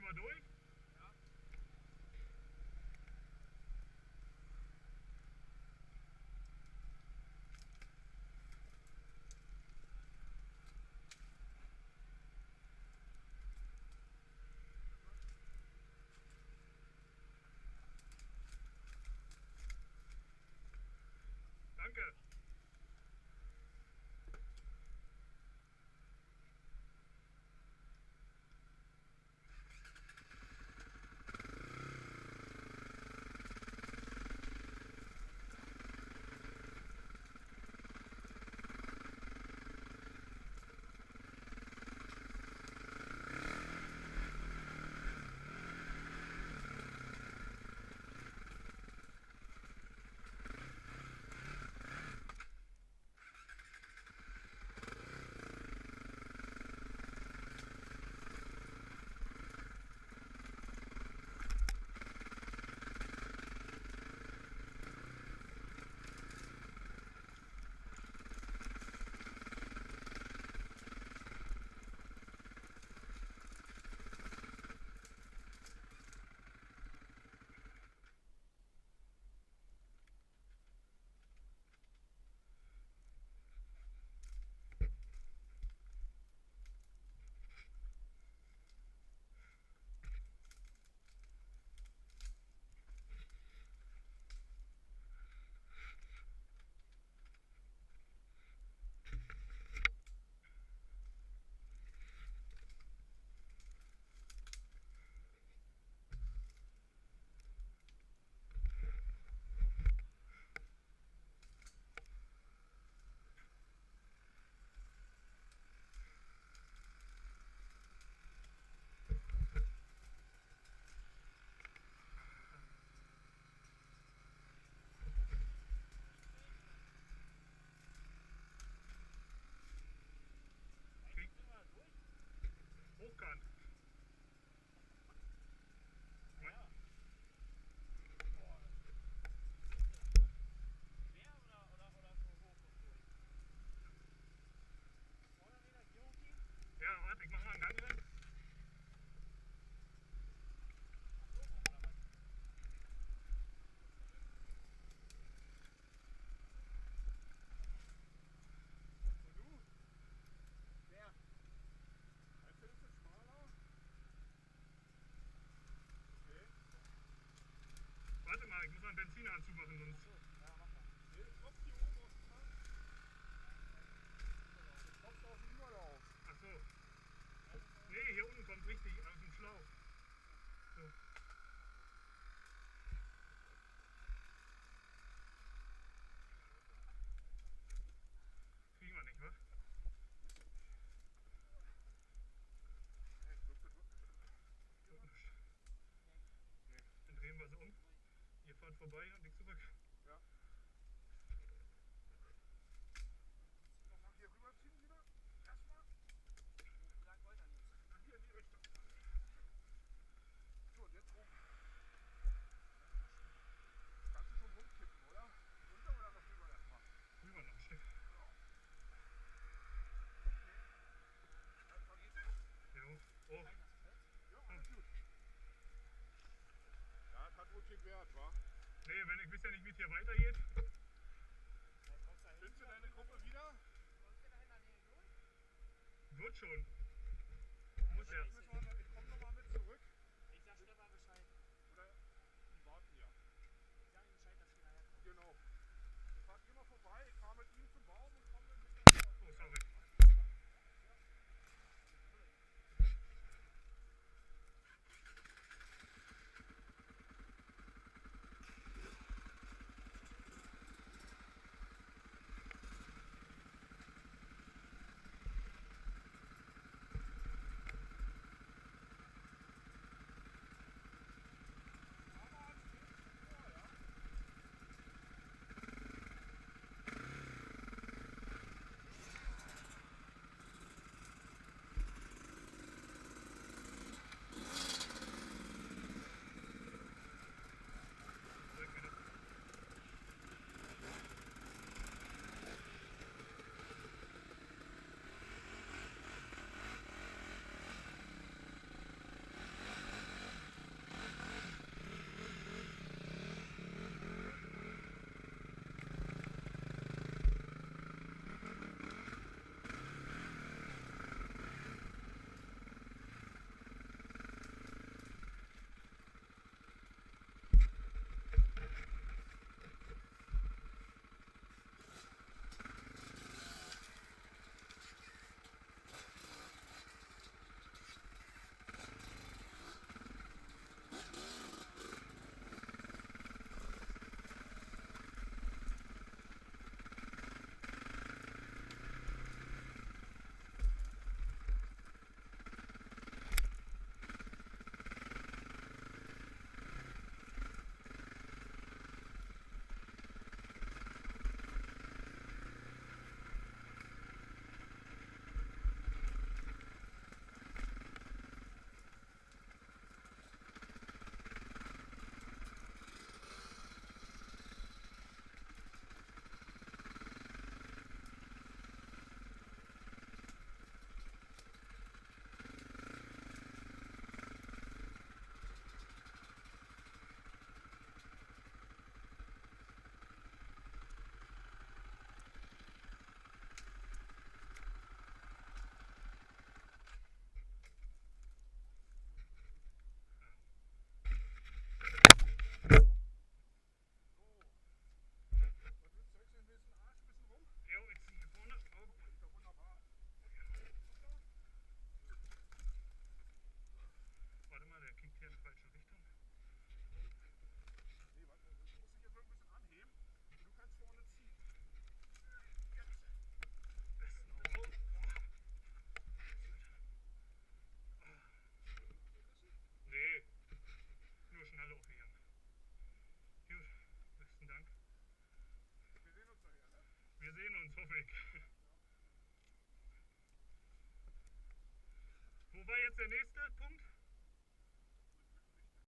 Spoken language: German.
wir durch? Danke. Hochkant. Ja, warte, ich mach mal einen Gang rein. Warte mal, ich muss mal einen Benziner anzumachen, sonst. Ach so. Nee, hier unten kommt richtig aus dem Schlauch. So. Kriegen wir nicht, was? Dann drehen wir sie um. Ihr fahrt vorbei und ich zurück. Ja. Nochmal hier rüberziehen wieder. Erstmal. Wo lang wollt ihr denn jetzt? Nach hier in die Richtung. So, und jetzt rum. Kannst du schon rumkippen, oder? Runter oder noch rüber erstmal? Rüber noch ein Stück. Einfach easy. Jo. Oh. Ja, alles gut. Ja, das hat wohl keinen Wert, wa? Nee, wenn ich weiß ja nicht, wie es hier weitergeht. Findest du deine Gruppe wieder? Wird schon. Muss ja. Ich komm nochmal mit zurück. Ich sag Stefan Bescheid. Oder die warten ja. Ich sag ihm Bescheid, dass wir daher kommen. Genau. Wir fahren hier mal vorbei, ich fahre mit ihm zum Baum und komme dann mit. Oh, sorry. hoffe ich. Wo war jetzt der nächste Punkt?